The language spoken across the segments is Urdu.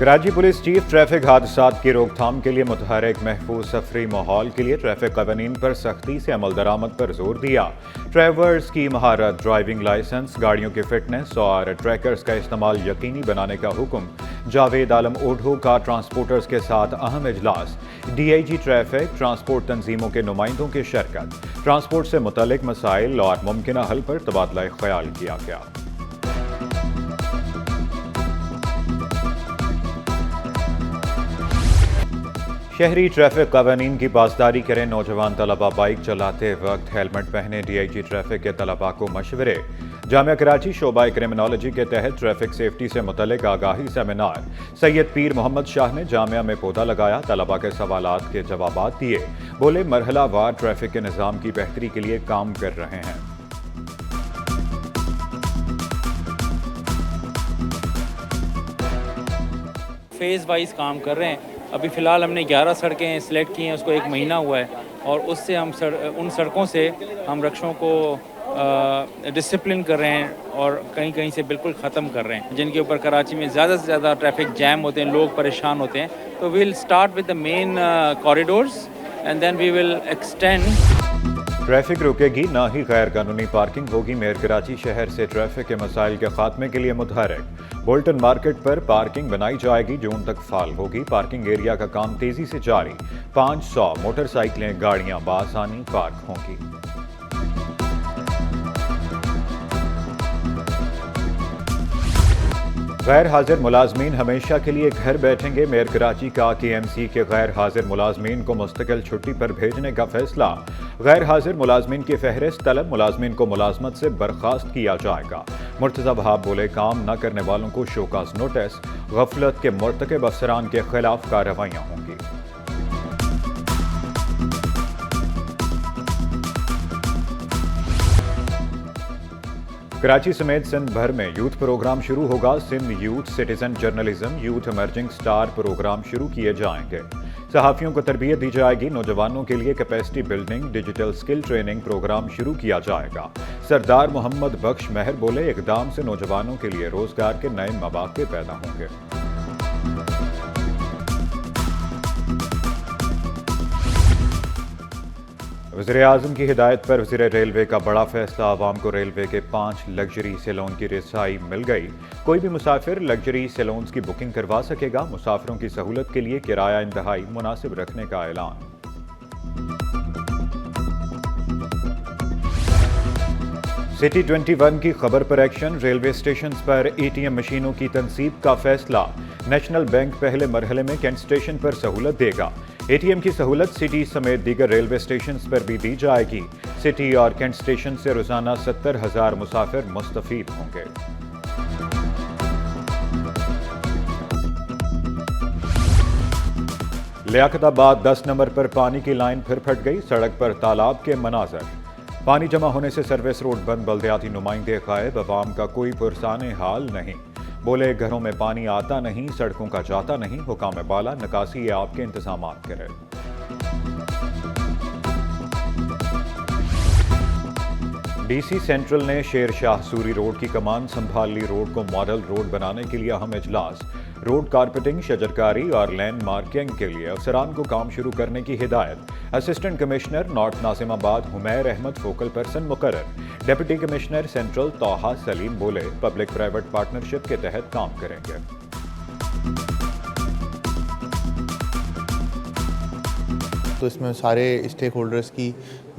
کراچی پولیس چیف ٹریفک حادثات کی روک تھام کے لیے متحرک محفوظ سفری ماحول کے لیے ٹریفک قوانین پر سختی سے عمل درآمد پر زور دیا۔ ڈرائیورز کی مہارت، ڈرائیونگ لائسنس، گاڑیوں کی فٹنس اور ٹریکرز کا استعمال یقینی بنانے کا حکم۔ جاوید عالم اوڈھو کا ٹرانسپورٹرز کے ساتھ اہم اجلاس۔ D I G traffic, transport تنظیموں کے نمائندوں کی شرکت۔ ٹرانسپورٹ سے متعلق مسائل اور ممکنہ حل پر تبادلہ خیال کیا گیا۔ شہری ٹریفک قوانین کی پاسداری کریں، نوجوان طلبہ بائیک چلاتے وقت ہیلمٹ پہنے۔ ڈی آئی جی ٹریفک کے طلبہ کو مشورے۔ جامعہ کراچی شعبہ کرمنالوجی کے تحت ٹریفک سیفٹی سے متعلق آگاہی سیمینار۔ سید پیر محمد شاہ نے جامعہ میں پودا لگایا، طلبہ کے سوالات کے جوابات دیے۔ بولے مرحلہ وار ٹریفک کے نظام کی بہتری کے لیے کام کر رہے ہیں۔ فیز وائز کام کر رہے ہیں۔ ابھی فی الحال ہم نے 11 سڑکیں سلیکٹ کی ہیں، اس کو 1 مہینہ ہوا ہے، اور اس سے ہم ان سڑکوں سے ہم رکشوں کو ڈسپلن کر رہے ہیں اور کہیں کہیں سے بالکل ختم کر رہے ہیں، جن کے اوپر کراچی میں زیادہ سے زیادہ ٹریفک جیم ہوتے ہیں، لوگ پریشان ہوتے ہیں۔ تو we will start with the main corridors and then we will extend. Traffic رکے گی نہ ہی غیر قانونی پارکنگ ہوگی۔ میئر کراچی شہر سے ٹریفک کے مسائل کے خاتمے کے لیے متحرک۔ بولٹن مارکیٹ پر پارکنگ بنائی جائے گی، جون تک فعال ہوگی۔ پارکنگ ایریا کا کام تیزی سے جاری۔ 500 موٹر سائیکلیں، گاڑیاں بآسانی پارک ہوں گی۔ غیر حاضر ملازمین ہمیشہ کے لیے گھر بیٹھیں گے۔ میئر کراچی کا کے ایم سی کے غیر حاضر ملازمین کو مستقل چھٹی پر بھیجنے کا فیصلہ۔ غیر حاضر ملازمین کی فہرست طلب، ملازمین کو ملازمت سے برخاست کیا جائے گا۔ مرتضی وہاب بولے کام نہ کرنے والوں کو شوکاز نوٹس، غفلت کے مرتکب افسران کے خلاف کارروائیاں ہوں گی۔ کراچی سمیت سندھ بھر میں یوتھ پروگرام شروع ہوگا۔ Sindh youth citizen journalism, youth emerging star program شروع کیے جائیں گے۔ صحافیوں کو تربیت دی جائے گی۔ نوجوانوں کے لیے کیپیسٹی بلڈنگ، ڈیجیٹل سکل ٹریننگ پروگرام شروع کیا جائے گا۔ سردار محمد بخش مہر بولے اقدام سے نوجوانوں کے لیے روزگار کے نئے مواقع پیدا ہوں گے۔ وزیر اعظم کی ہدایت پر وزیر ریلوے کا بڑا فیصلہ۔ عوام کو ریلوے کے 5 لگژری سیلون کی رسائی مل گئی۔ کوئی بھی مسافر لگژری سیلونز کی بکنگ کروا سکے گا۔ مسافروں کی سہولت کے لیے کرایہ انتہائی مناسب رکھنے کا اعلان۔ سٹی 21 کی خبر پر ایکشن۔ ریلوے اسٹیشنز پر اے ٹی ایم مشینوں کی تنصیب کا فیصلہ۔ نیشنل بینک پہلے مرحلے میں کینٹ اسٹیشن پر سہولت دے گا۔ اے ٹی ایم کی سہولت سٹی سمیت دیگر ریلوے اسٹیشنز پر بھی دی جائے گی۔ سٹی اور کینٹ اسٹیشن سے روزانہ 70,000 مسافر مستفید ہوں گے۔ لیاقت آباد 10 نمبر پر پانی کی لائن پھر پھٹ گئی۔ سڑک پر تالاب کے مناظر۔ پانی جمع ہونے سے سروس روڈ بند، بلدیاتی نمائندے غائب، عوام کا کوئی پرسان حال نہیں۔ بولے گھروں میں پانی آتا نہیں، سڑکوں کا جاتا نہیں، حکام بالا نکاسی آپ کے انتظامات کرے۔ ڈی سی سینٹرل نے شیر شاہ سوری روڈ کی کمان سنبھال لی۔ روڈ کو ماڈل روڈ بنانے کے لیے اہم اجلاس۔ روڈ کارپیٹنگ، شجرکاری اور لین مارکنگ کے لیے افسران کو کام شروع کرنے کی ہدایت۔ اسسٹنٹ کمشنر نارتھ ناظم آباد حمیر احمد فوکل پرسن مقرر۔ ڈپٹی کمشنر سینٹرل طاہا سلیم بولے پبلک پرائیویٹ پارٹنرشپ کے تحت کام کریں گے۔ تو اس میں سارے اسٹیک ہولڈرز کی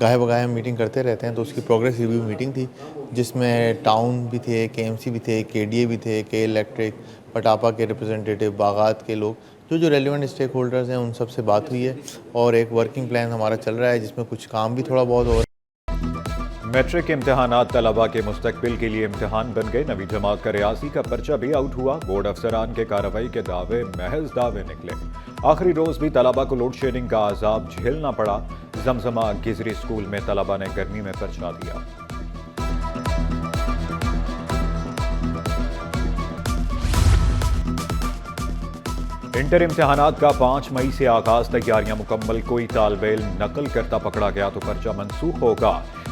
گاہے بگاہے میٹنگ کرتے رہتے ہیں، تو اس کی پروگریس ریویو میٹنگ تھی، جس میں ٹاؤن بھی تھے، کے ایم سی بھی تھے، کے ڈی اے بھی تھے، کے الیکٹرک، پٹاپا کے ریپرزنٹیٹیو، باغات کے لوگ، جو ریلیونٹ اسٹیک ہولڈرز ہیں ان سب سے بات ہوئی ہے، اور ایک ورکنگ پلان ہمارا چل رہا ہے جس میں کچھ کام بھی تھوڑا بہت ہو رہا ہے۔ میٹرک امتحانات طلبہ کے مستقبل کے لیے امتحان بن گئے۔ نویں جماعت کا ریاضی کا پرچہ بھی آؤٹ ہوا۔ بورڈ افسران کے کارروائی کے دعوے محض دعوے نکلے۔ آخری روز بھی طلبہ کو لوڈ شیڈنگ کا عذاب جھیلنا پڑا۔ زمزمہ گزری اسکول میں طلبہ نے گرمی میں پرچہ دیا۔ انٹر امتحانات کا 5 مئی سے آغاز، تیاریاں مکمل۔ کوئی طالب علم نقل کرتا پکڑا گیا تو پرچہ منسوخ ہوگا۔